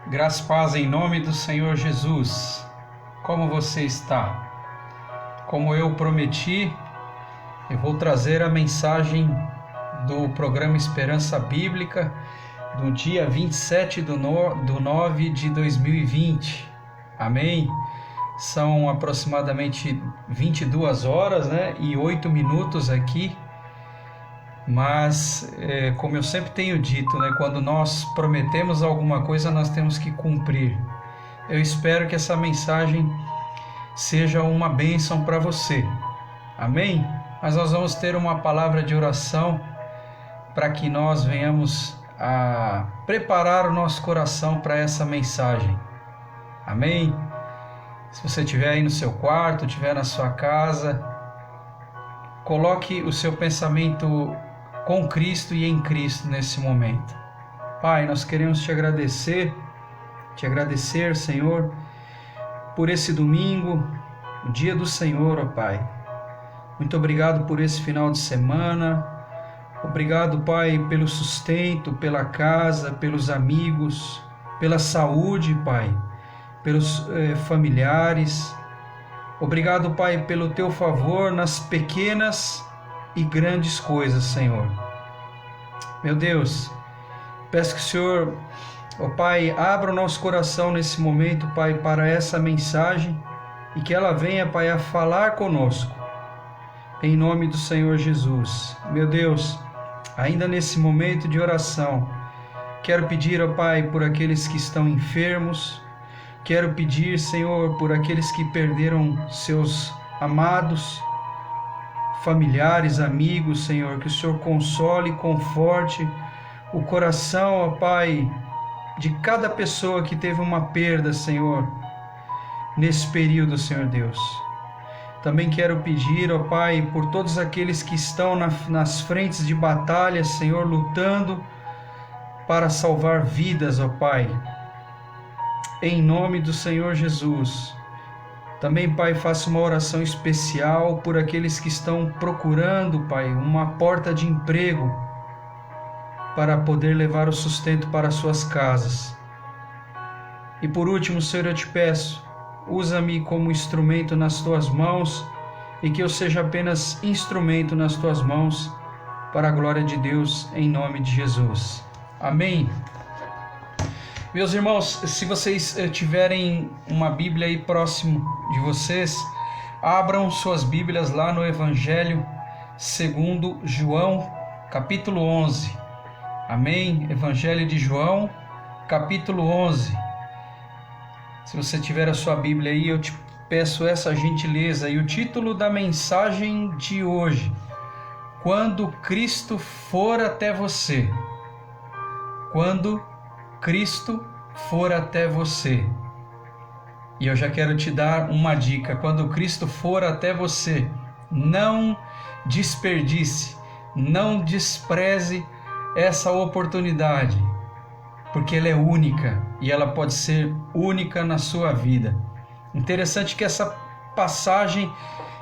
Graça e paz em nome do Senhor Jesus. Como você está? Como eu prometi, eu vou trazer a mensagem do programa Esperança Bíblica do dia 27 de 9 de 2020. Amém? São aproximadamente 22 horas, e 8 minutos aqui. Mas, como eu sempre tenho dito, quando nós prometemos alguma coisa, nós temos que cumprir. Eu espero que essa mensagem seja uma bênção para você. Amém? Mas nós vamos ter uma palavra de oração para que nós venhamos a preparar o nosso coração para essa mensagem. Amém? Se você estiver aí no seu quarto, estiver na sua casa, coloque o seu pensamento com Cristo e em Cristo nesse momento. Pai, nós queremos te agradecer, Senhor, por esse domingo, o dia do Senhor, ó Pai. Muito obrigado por esse final de semana. Obrigado, Pai, pelo sustento, pela casa, pelos amigos, pela saúde, Pai, pelos familiares. Obrigado, Pai, pelo teu favor nas pequenas e grandes coisas, Senhor. Meu Deus, peço que o Senhor, ó Pai, abra o nosso coração nesse momento, Pai, para essa mensagem e que ela venha, Pai, a falar conosco. Em nome do Senhor Jesus. Meu Deus, ainda nesse momento de oração, quero pedir, ó Pai, por aqueles que estão enfermos. Quero pedir, Senhor, por aqueles que perderam seus amados, familiares, amigos, Senhor, que o Senhor console e conforte o coração, ó Pai, de cada pessoa que teve uma perda, Senhor, nesse período, Senhor Deus. Também quero pedir, ó Pai, por todos aqueles que estão nas frentes de batalha, Senhor, lutando para salvar vidas, ó Pai. Em nome do Senhor Jesus. Também, Pai, faça uma oração especial por aqueles que estão procurando, Pai, uma porta de emprego para poder levar o sustento para suas casas. E por último, Senhor, eu te peço, usa-me como instrumento nas tuas mãos e que eu seja apenas instrumento nas tuas mãos para a glória de Deus, em nome de Jesus. Amém. Meus irmãos, se vocês tiverem uma Bíblia aí próximo de vocês, abram suas Bíblias lá no Evangelho segundo João, capítulo 11. Amém? Evangelho de João, capítulo 11. Se você tiver a sua Bíblia aí, eu te peço essa gentileza. E o título da mensagem de hoje: Quando Cristo for até você. Quando Cristo for até você. E eu já quero te dar uma dica: quando Cristo for até você, não desperdice, não despreze essa oportunidade, porque ela é única e ela pode ser única na sua vida. Interessante que essa passagem,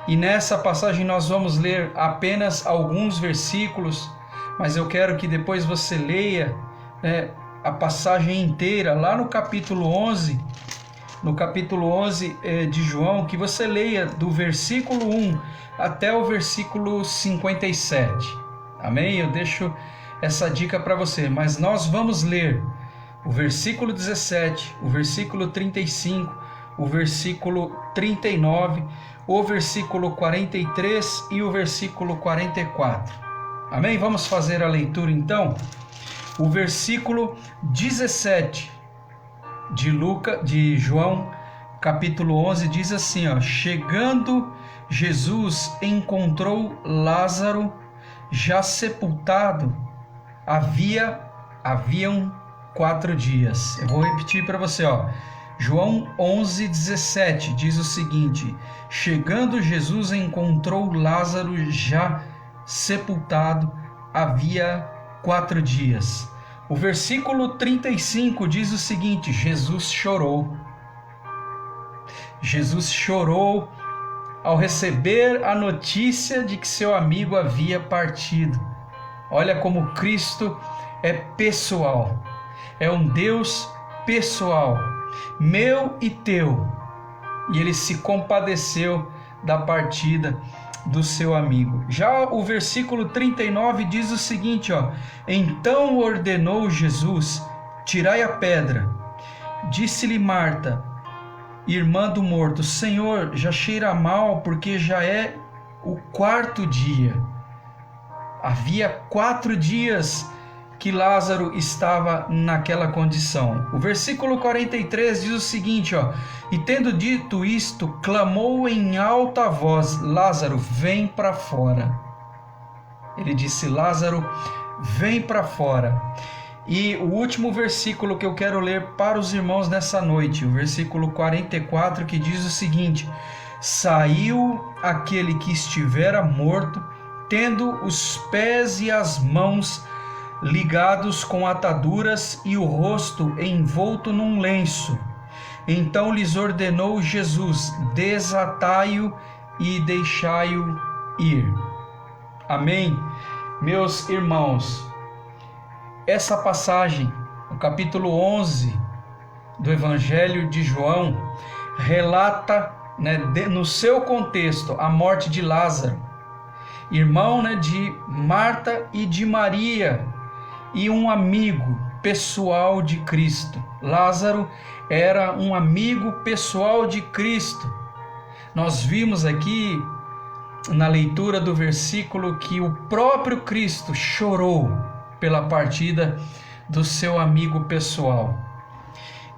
e nessa passagem nós vamos ler apenas alguns versículos, mas eu quero que depois você leia a passagem inteira, lá no capítulo 11, de João, que você leia do versículo 1 até o versículo 57. Amém? Eu deixo essa dica para você, mas nós vamos ler o versículo 17, o versículo 35, o versículo 39, o versículo 43 e o versículo 44. Amém? Vamos fazer a leitura então? O versículo 17 de João, capítulo 11, diz assim, ó: Chegando Jesus encontrou Lázaro já sepultado, haviam 4 dias. Eu vou repetir para você, ó. João 11, 17 diz o seguinte: Chegando Jesus encontrou Lázaro já sepultado, havia 4 dias. O versículo 35 diz o seguinte: Jesus chorou. Jesus chorou ao receber a notícia de que seu amigo havia partido. Olha como Cristo é pessoal. É um Deus pessoal, meu e teu. E ele se compadeceu da partida do seu amigo. Já o versículo 39 diz o seguinte, então ordenou Jesus: tirai a pedra. Disse-lhe Marta, irmã do morto: Senhor, já cheira mal, porque já é o 4º dia. Havia 4 dias que Lázaro estava naquela condição. O versículo 43 diz o seguinte, e tendo dito isto, clamou em alta voz: Lázaro, vem para fora. Ele disse: Lázaro, vem para fora. E o último versículo que eu quero ler para os irmãos nessa noite, o versículo 44, que diz o seguinte: saiu aquele que estivera morto, tendo os pés e as mãos ligados com ataduras e o rosto envolto num lenço. Então lhes ordenou Jesus: desatai-o e deixai-o ir. Amém? Meus irmãos, essa passagem, o capítulo 11 do Evangelho de João, relata, no seu contexto, a morte de Lázaro, irmão de Marta e de Maria, e um amigo pessoal de Cristo. Lázaro era um amigo pessoal de Cristo. Nós vimos aqui na leitura do versículo que o próprio Cristo chorou pela partida do seu amigo pessoal.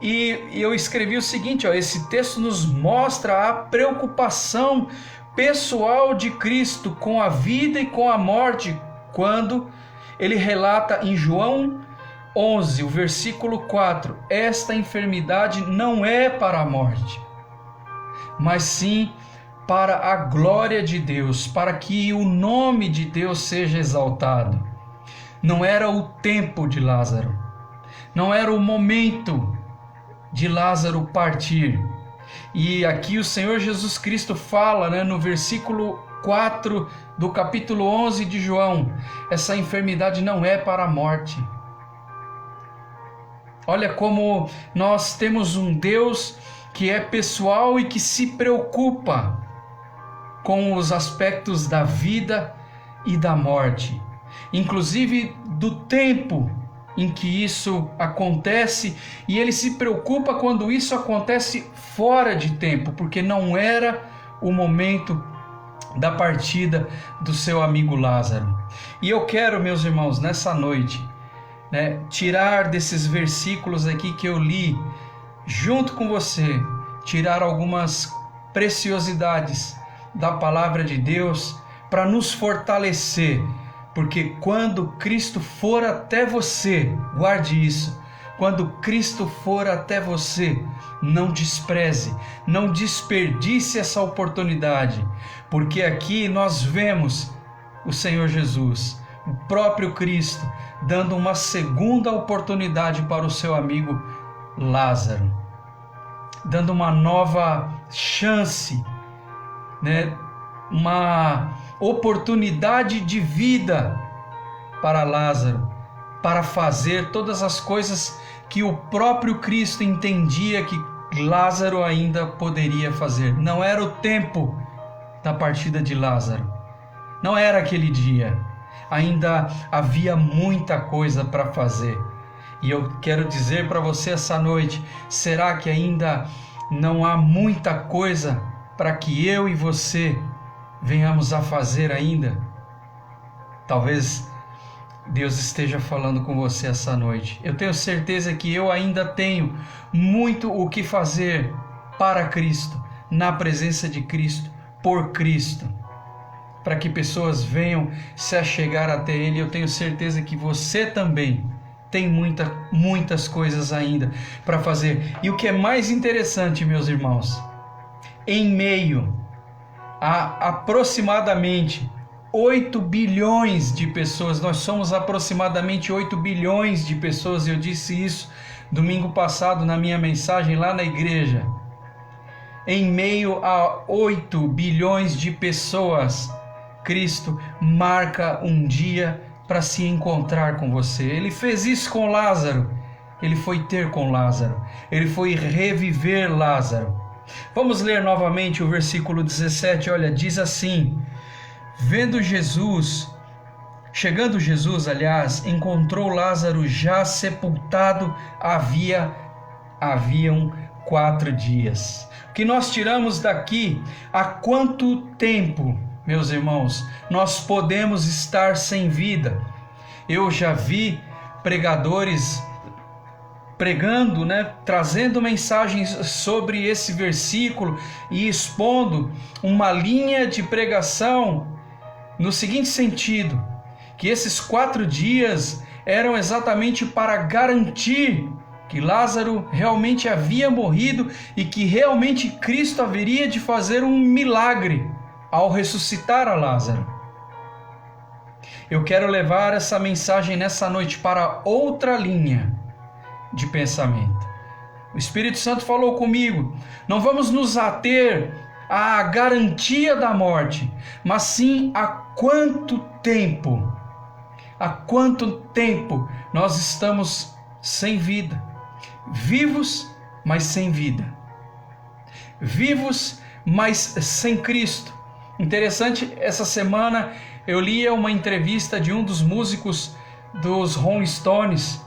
E eu escrevi o seguinte, esse texto nos mostra a preocupação pessoal de Cristo com a vida e com a morte, quando ele relata em João 11, o versículo 4, esta enfermidade não é para a morte, mas sim para a glória de Deus, para que o nome de Deus seja exaltado. Não era o tempo de Lázaro, não era o momento de Lázaro partir. E aqui o Senhor Jesus Cristo fala, no versículo 4 do capítulo 11 de João, essa enfermidade não é para a morte. Olha como nós temos um Deus que é pessoal e que se preocupa com os aspectos da vida e da morte, inclusive do tempo em que isso acontece, e ele se preocupa quando isso acontece fora de tempo, porque não era o momento da partida do seu amigo Lázaro. E eu quero, meus irmãos, nessa noite, tirar desses versículos aqui que eu li, junto com você, tirar algumas preciosidades da palavra de Deus para nos fortalecer, porque quando Cristo for até você, guarde isso, quando Cristo for até você, não despreze, não desperdice essa oportunidade, porque aqui nós vemos o Senhor Jesus, o próprio Cristo, dando uma segunda oportunidade para o seu amigo Lázaro, dando uma nova chance, uma oportunidade de vida para Lázaro, para fazer todas as coisas que o próprio Cristo entendia que Lázaro ainda poderia fazer. Não era o tempo da partida de Lázaro, não era aquele dia, ainda havia muita coisa para fazer. E eu quero dizer para você essa noite, será que ainda não há muita coisa para que eu e você venhamos a fazer ainda? Talvez Deus esteja falando com você essa noite. Eu tenho certeza que eu ainda tenho muito o que fazer para Cristo, na presença de Cristo, por Cristo, para que pessoas venham se achegar até Ele. Eu tenho certeza que você também tem muitas coisas ainda para fazer. E o que é mais interessante, meus irmãos, em meio a aproximadamente 8 bilhões de pessoas, nós somos aproximadamente 8 bilhões de pessoas, eu disse isso domingo passado na minha mensagem lá na igreja. Em meio a 8 bilhões de pessoas, Cristo marca um dia para se encontrar com você. Ele fez isso com Lázaro, ele foi ter com Lázaro, ele foi reviver Lázaro. Vamos ler novamente o versículo 17, olha, diz assim: chegando Jesus, encontrou Lázaro já sepultado, haviam 4 dias. O que nós tiramos daqui? Há quanto tempo, meus irmãos, nós podemos estar sem vida? Eu já vi pregadores pregando, trazendo mensagens sobre esse versículo e expondo uma linha de pregação no seguinte sentido: que esses 4 dias eram exatamente para garantir que Lázaro realmente havia morrido e que realmente Cristo haveria de fazer um milagre ao ressuscitar a Lázaro. Eu quero levar essa mensagem nessa noite para outra linha de pensamento. O Espírito Santo falou comigo: não vamos nos ater à garantia da morte, mas sim a quanto tempo nós estamos sem vida, vivos, mas sem vida, vivos, mas sem Cristo. Interessante, essa semana eu li uma entrevista de um dos músicos dos Rolling Stones,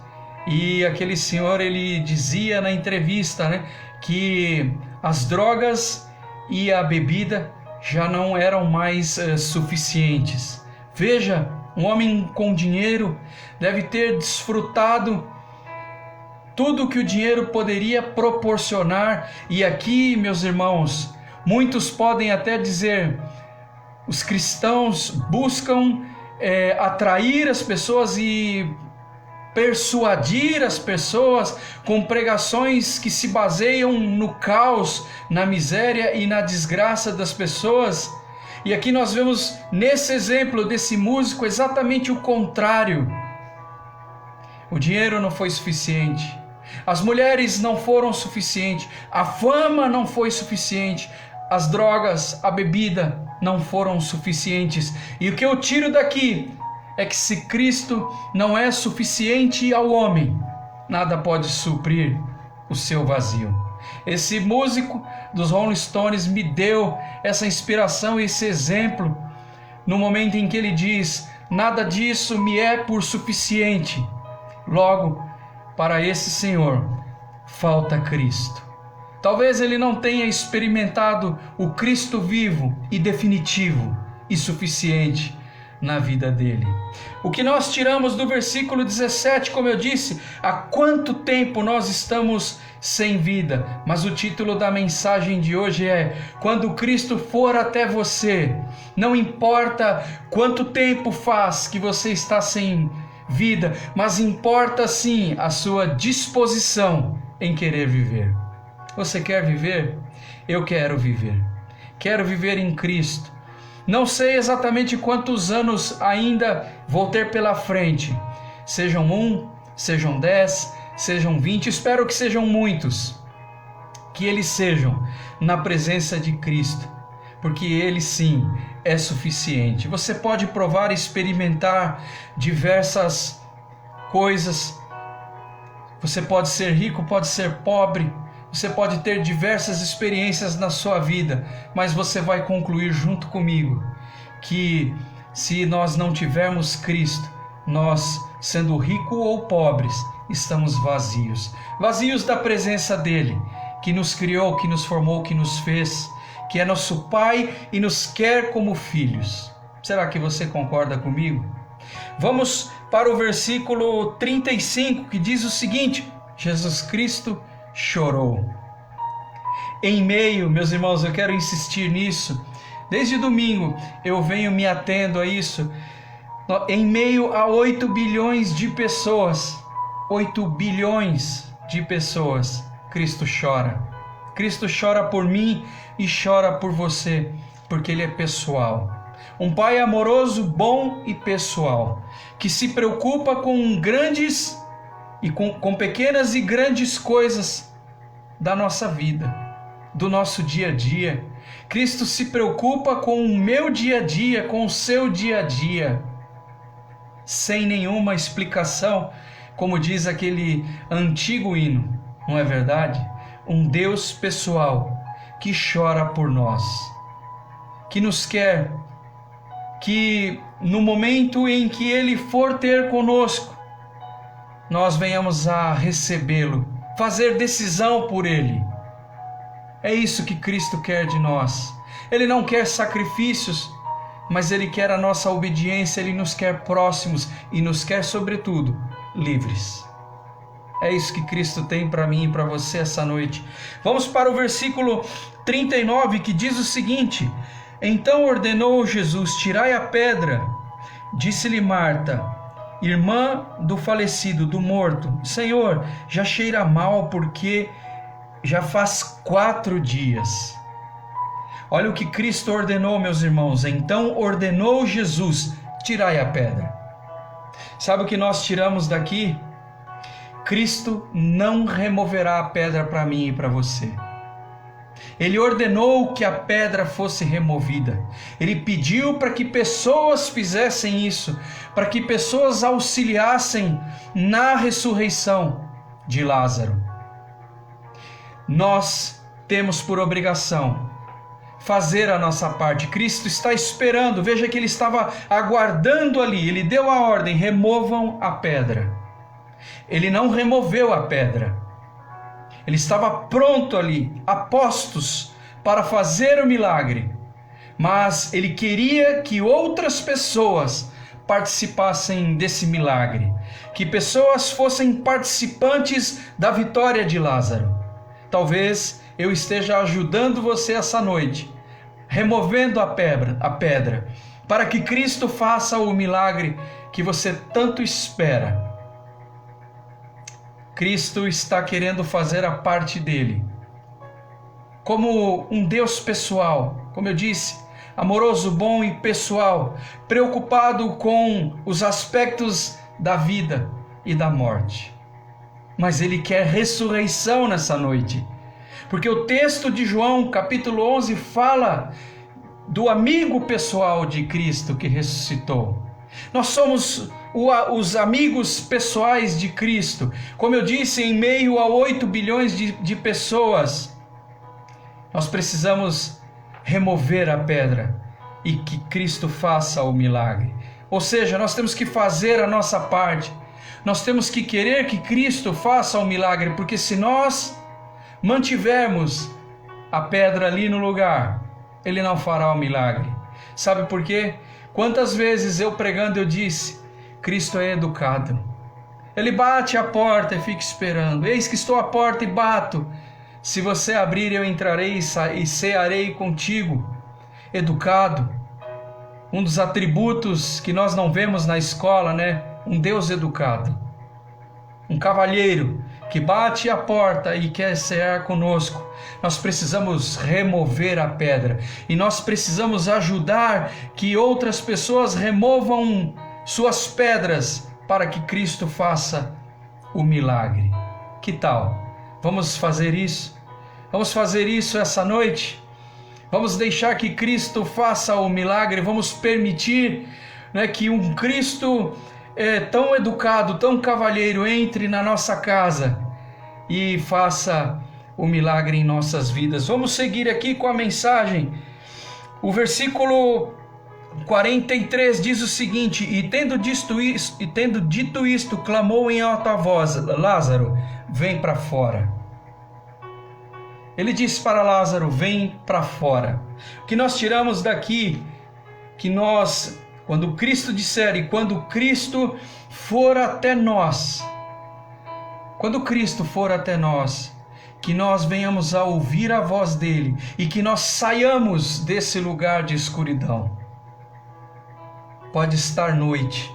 e aquele senhor, ele dizia na entrevista, que as drogas e a bebida já não eram mais suficientes. Veja, um homem com dinheiro deve ter desfrutado tudo que o dinheiro poderia proporcionar. E aqui, meus irmãos, muitos podem até dizer: os cristãos buscam atrair as pessoas e persuadir as pessoas com pregações que se baseiam no caos, na miséria e na desgraça das pessoas. E aqui nós vemos nesse exemplo desse músico exatamente o contrário. O dinheiro não foi suficiente, as mulheres não foram suficientes, a fama não foi suficiente, as drogas, a bebida não foram suficientes. E o que eu tiro daqui é que se Cristo não é suficiente ao homem, nada pode suprir o seu vazio. Esse músico dos Rolling Stones me deu essa inspiração, esse exemplo, no momento em que ele diz: nada disso me é por suficiente. Logo, para esse senhor, falta Cristo. Talvez ele não tenha experimentado o Cristo vivo e definitivo e suficiente na vida dele. O que nós tiramos do versículo 17, como eu disse, há quanto tempo nós estamos sem vida? Mas o título da mensagem de hoje é: quando Cristo for até você, não importa quanto tempo faz que você está sem vida, mas importa sim a sua disposição em querer viver. Você quer viver? Eu quero viver. Quero viver em Cristo. Não sei exatamente quantos anos ainda vou ter pela frente. Sejam 1, sejam 10, sejam 20, espero que sejam muitos. Que eles sejam na presença de Cristo, porque Ele sim é suficiente. Você pode provar e experimentar diversas coisas. Você pode ser rico, pode ser pobre. Você pode ter diversas experiências na sua vida, mas você vai concluir junto comigo que se nós não tivermos Cristo, nós, sendo ricos ou pobres, estamos vazios. Vazios da presença dEle, que nos criou, que nos formou, que nos fez, que é nosso Pai e nos quer como filhos. Será que você concorda comigo? Vamos para o versículo 35, que diz o seguinte: Jesus Cristo chorou. Em meio, meus irmãos, eu quero insistir nisso. Desde domingo eu venho me atendo a isso. Em meio a 8 bilhões de pessoas, 8 bilhões de pessoas, Cristo chora. Cristo chora por mim e chora por você, porque Ele é pessoal. Um Pai amoroso, bom e pessoal, que se preocupa com grandes e com pequenas e grandes coisas da nossa vida, do nosso dia a dia. Cristo se preocupa com o meu dia a dia, com o seu dia a dia. Sem nenhuma explicação, como diz aquele antigo hino, não é verdade? Um Deus pessoal que chora por nós, que nos quer, que no momento em que Ele for ter conosco, nós venhamos a recebê-lo, fazer decisão por Ele. É isso que Cristo quer de nós. Ele não quer sacrifícios, mas Ele quer a nossa obediência, Ele nos quer próximos e nos quer, sobretudo, livres. É isso que Cristo tem para mim e para você essa noite. Vamos para o versículo 39, que diz o seguinte: Então ordenou Jesus: tirai a pedra. Disse-lhe Marta, irmã do falecido, do morto: Senhor, já cheira mal, porque já faz 4 dias. Olha o que Cristo ordenou, meus irmãos. Então ordenou Jesus: tirai a pedra. Sabe o que nós tiramos daqui? Cristo não removerá a pedra para mim e para você. Ele ordenou que a pedra fosse removida. Ele pediu para que pessoas fizessem isso, para que pessoas auxiliassem na ressurreição de Lázaro. Nós temos por obrigação fazer a nossa parte. Cristo está esperando. Veja que ele estava aguardando ali. Ele deu a ordem: removam a pedra. Ele não removeu a pedra. Ele estava pronto ali, a postos, para fazer o milagre. Mas ele queria que outras pessoas participassem desse milagre. Que pessoas fossem participantes da vitória de Lázaro. Talvez eu esteja ajudando você essa noite, removendo a pedra, para que Cristo faça o milagre que você tanto espera. Cristo está querendo fazer a parte dele. Como um Deus pessoal, como eu disse, amoroso, bom e pessoal, preocupado com os aspectos da vida e da morte. Mas ele quer ressurreição nessa noite. Porque o texto de João, capítulo 11, fala do amigo pessoal de Cristo que ressuscitou. Nós somos os amigos pessoais de Cristo. Como eu disse, em meio a 8 bilhões de pessoas, nós precisamos remover a pedra e que Cristo faça o milagre. Ou seja, nós temos que fazer a nossa parte. Nós temos que querer que Cristo faça o milagre, porque se nós mantivermos a pedra ali no lugar, Ele não fará o milagre. Sabe por quê? Quantas vezes eu pregando eu disse: Cristo é educado. Ele bate a porta e fica esperando. Eis que estou à porta e bato. Se você abrir, eu entrarei e cearei contigo. Educado. Um dos atributos que nós não vemos na escola, né? Um Deus educado. Um cavalheiro que bate a porta e quer cear conosco. Nós precisamos remover a pedra. E nós precisamos ajudar que outras pessoas removam suas pedras para que Cristo faça o milagre. Que tal? Vamos fazer isso? Vamos fazer isso essa noite? Vamos deixar que Cristo faça o milagre? Vamos permitir, né, que um Cristo tão educado, tão cavalheiro entre na nossa casa e faça o milagre em nossas vidas. Vamos seguir aqui com a mensagem. O versículo 43 diz o seguinte: E tendo dito isto, clamou em alta voz: Lázaro, vem para fora. Ele disse para Lázaro: vem para fora. O que nós tiramos daqui, que nós, quando Cristo disser e quando Cristo for até nós, que nós venhamos a ouvir a voz dele e que nós saiamos desse lugar de escuridão. Pode estar noite,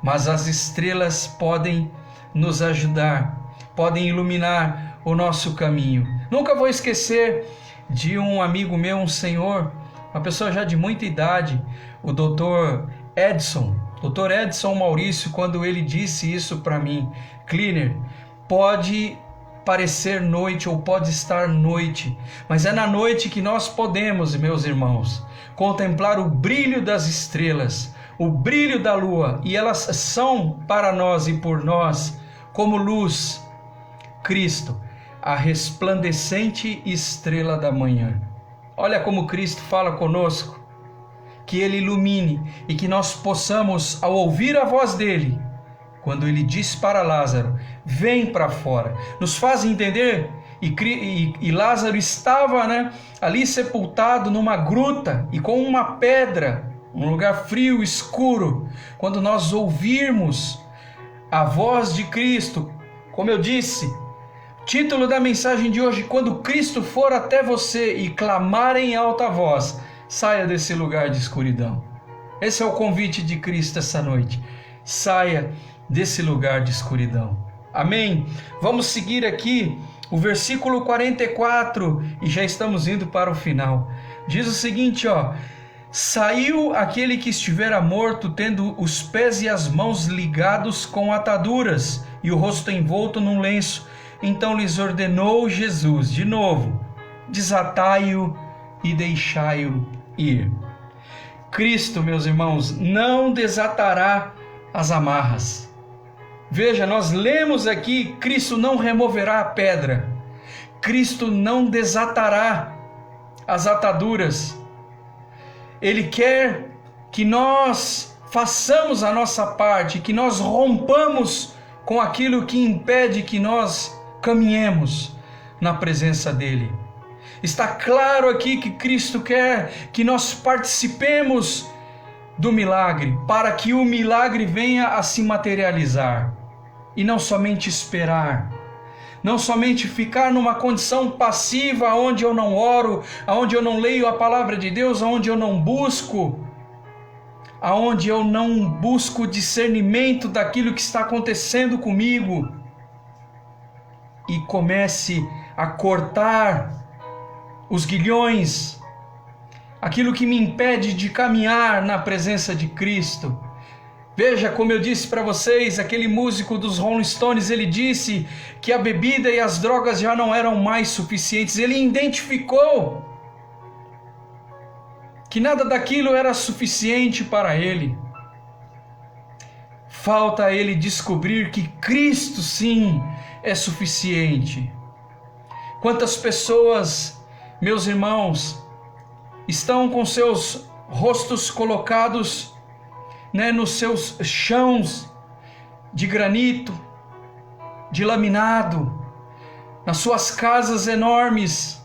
mas as estrelas podem nos ajudar, podem iluminar o nosso caminho. Nunca vou esquecer de um amigo meu, um senhor, uma pessoa já de muita idade, o Dr. Edson Maurício, quando ele disse isso para mim: Cleaner, pode parecer noite ou pode estar noite, mas é na noite que nós podemos, meus irmãos, contemplar o brilho das estrelas, o brilho da lua, e elas são para nós e por nós como luz, Cristo, a resplandecente estrela da manhã. Olha como Cristo fala conosco, que Ele ilumine e que nós possamos, ao ouvir a voz dEle, quando Ele diz para Lázaro, vem para fora, nos faz entender, e Lázaro estava, ali sepultado numa gruta e com uma pedra, um lugar frio, escuro. Quando nós ouvirmos a voz de Cristo, como eu disse, título da mensagem de hoje: quando Cristo for até você e clamar em alta voz, saia desse lugar de escuridão. Esse é o convite de Cristo essa noite. Saia desse lugar de escuridão. Amém? Vamos seguir aqui o versículo 44 e já estamos indo para o final. Diz o seguinte, saiu aquele que estivera morto, tendo os pés e as mãos ligados com ataduras e o rosto envolto num lenço. Então lhes ordenou Jesus, de novo, desatai-o e deixai-o ir. Cristo, meus irmãos, não desatará as amarras. Veja, nós lemos aqui, Cristo não removerá a pedra. Cristo não desatará as ataduras. Ele quer que nós façamos a nossa parte, que nós rompamos com aquilo que impede que nós caminhemos na presença dEle. Está claro aqui que Cristo quer que nós participemos do milagre, para que o milagre venha a se materializar. E não somente esperar, não somente ficar numa condição passiva, onde eu não oro, onde eu não leio a palavra de Deus, onde eu não busco discernimento daquilo que está acontecendo comigo, e comece a cortar os guilhões, aquilo que me impede de caminhar na presença de Cristo. Veja, como eu disse para vocês, aquele músico dos Rolling Stones, ele disse que a bebida e as drogas já não eram mais suficientes. Ele identificou que nada daquilo era suficiente para ele. Falta a ele descobrir que Cristo, sim, é suficiente. Quantas pessoas, meus irmãos, estão com seus rostos colocados nos seus chãos de granito, de laminado, nas suas casas enormes.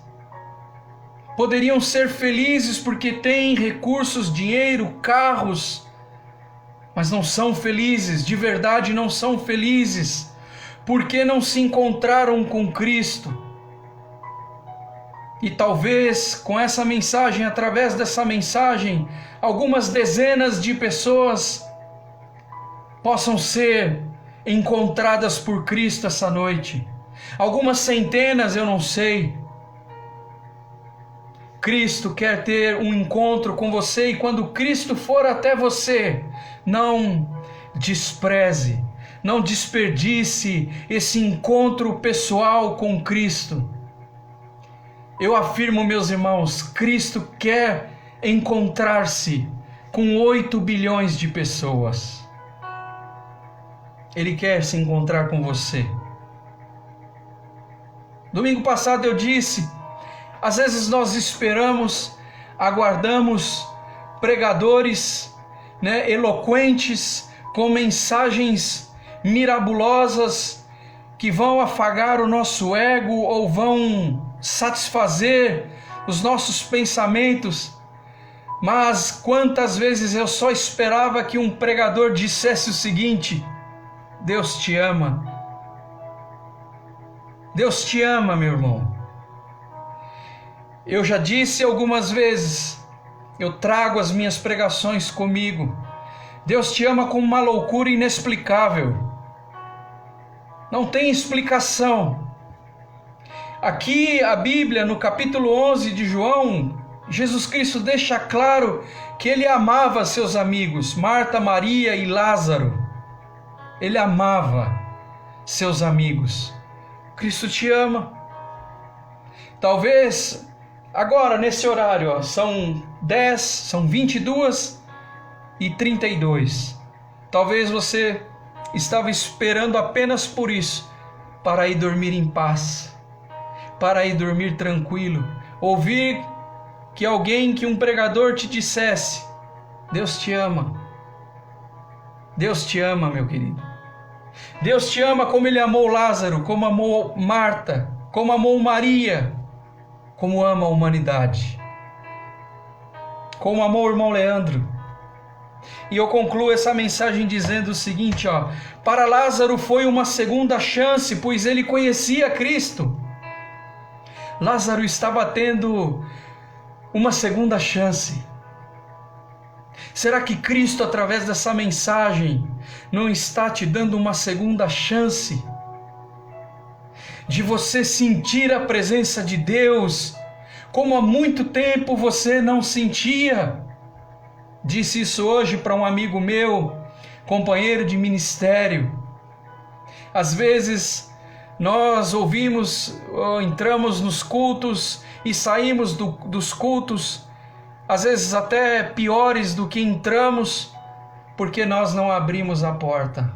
Poderiam ser felizes porque têm recursos, dinheiro, carros, mas não são felizes, de verdade não são felizes, porque não se encontraram com Cristo. E talvez com essa mensagem, através dessa mensagem, algumas dezenas de pessoas possam ser encontradas por Cristo essa noite. Algumas centenas, eu não sei. Cristo quer ter um encontro com você, e quando Cristo for até você, não despreze, não desperdice esse encontro pessoal com Cristo. Eu afirmo, meus irmãos, Cristo quer encontrar-se com 8 bilhões de pessoas. Ele quer se encontrar com você. Domingo passado eu disse, às vezes nós esperamos, aguardamos pregadores, eloquentes, com mensagens mirabolosas, que vão afagar o nosso ego ou vão satisfazer os nossos pensamentos. Mas quantas vezes eu só esperava que um pregador dissesse o seguinte: Deus te ama. Deus te ama, meu irmão. Eu já disse algumas vezes, eu trago as minhas pregações comigo. Deus te ama com uma loucura inexplicável. Não tem explicação. Aqui a Bíblia, no capítulo 11 de João, Jesus Cristo deixa claro que Ele amava seus amigos, Marta, Maria e Lázaro. Ele amava seus amigos. Cristo te ama. Talvez agora nesse horário, são 10, são 22h32. Talvez você estava esperando apenas por isso, para ir dormir em paz, para ir dormir tranquilo, ouvir que um pregador te dissesse: Deus te ama. Deus te ama, meu querido. Deus te ama como Ele amou Lázaro, como amou Marta, como amou Maria, como ama a humanidade, como amou o irmão Leandro. E eu concluo essa mensagem dizendo o seguinte, para Lázaro foi uma segunda chance, pois ele conhecia Cristo. Lázaro estava tendo uma segunda chance. Será que Cristo, através dessa mensagem, não está te dando uma segunda chance de você sentir a presença de Deus como há muito tempo você não sentia? Disse isso hoje para um amigo meu, companheiro de ministério. Às vezes nós entramos nos cultos e saímos dos cultos, às vezes até piores do que entramos, porque nós não abrimos a porta,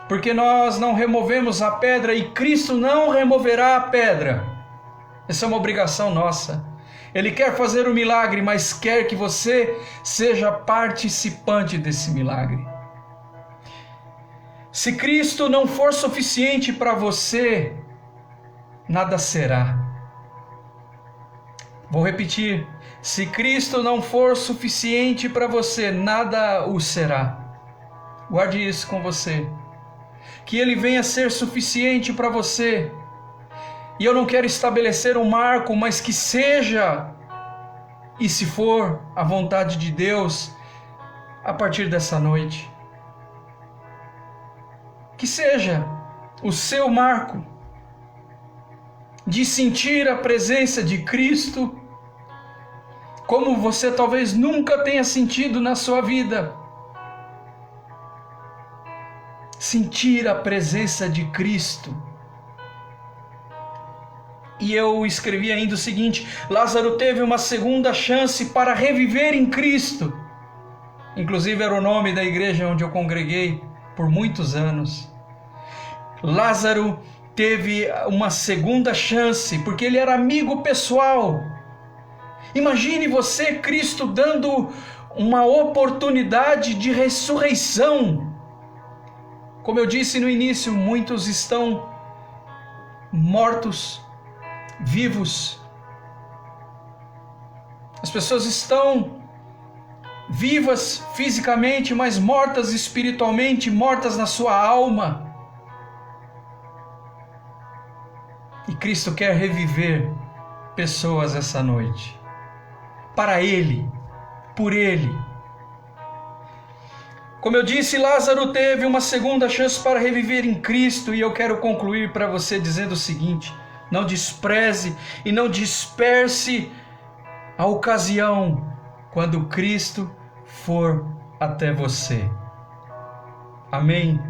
porque nós não removemos a pedra, e Cristo não removerá a pedra. Essa é uma obrigação nossa. Ele quer fazer o milagre, mas quer que você seja participante desse milagre. Se Cristo não for suficiente para você, nada será. Vou repetir. Se Cristo não for suficiente para você, nada o será. Guarde isso com você. Que Ele venha ser suficiente para você. E eu não quero estabelecer um marco, mas que seja, e se for a vontade de Deus, a partir dessa noite, que seja o seu marco de sentir a presença de Cristo como você talvez nunca tenha sentido na sua vida. Sentir a presença de Cristo. E eu escrevi ainda o seguinte: Lázaro teve uma segunda chance para reviver em Cristo. Inclusive era o nome da igreja onde eu congreguei por muitos anos. Lázaro teve uma segunda chance, porque ele era amigo pessoal. Imagine você, Cristo, dando uma oportunidade de ressurreição. Como eu disse no início, muitos estão mortos, vivos. As pessoas estão vivas fisicamente, mas mortas espiritualmente, mortas na sua alma. E Cristo quer reviver pessoas essa noite. Para Ele, por Ele. Como eu disse, Lázaro teve uma segunda chance para reviver em Cristo, e eu quero concluir para você dizendo o seguinte: não despreze e não disperse a ocasião quando Cristo for até você. Amém?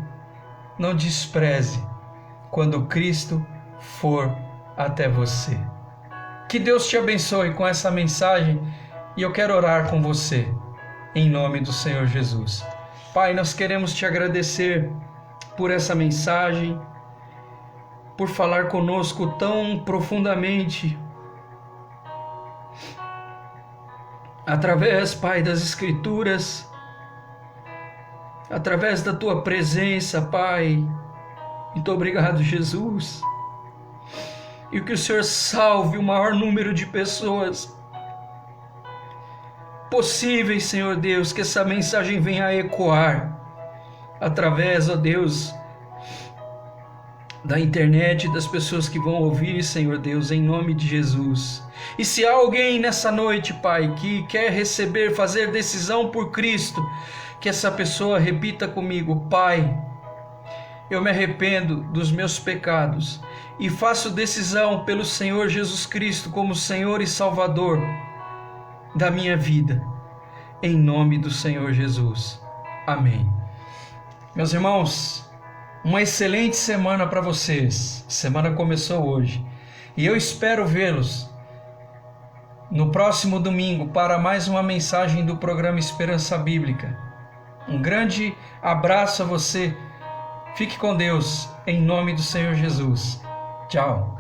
Não despreze quando Cristo for até você. Que Deus te abençoe com essa mensagem, e eu quero orar com você, em nome do Senhor Jesus. Pai, nós queremos te agradecer por essa mensagem, por falar conosco tão profundamente, através, Pai, das Escrituras, através da Tua presença, Pai. Muito obrigado, Jesus. E que o Senhor salve o maior número de pessoas possíveis, Senhor Deus, que essa mensagem venha a ecoar através, ó Deus, da internet, das pessoas que vão ouvir, Senhor Deus, em nome de Jesus. E se há alguém nessa noite, Pai, que quer receber, fazer decisão por Cristo, que essa pessoa repita comigo: Pai, eu me arrependo dos meus pecados e faço decisão pelo Senhor Jesus Cristo como Senhor e Salvador da minha vida, em nome do Senhor Jesus. Amém. Meus irmãos, uma excelente semana para vocês. A semana começou hoje e eu espero vê-los no próximo domingo para mais uma mensagem do programa Esperança Bíblica. Um grande abraço a você. Fique com Deus, em nome do Senhor Jesus. Tchau.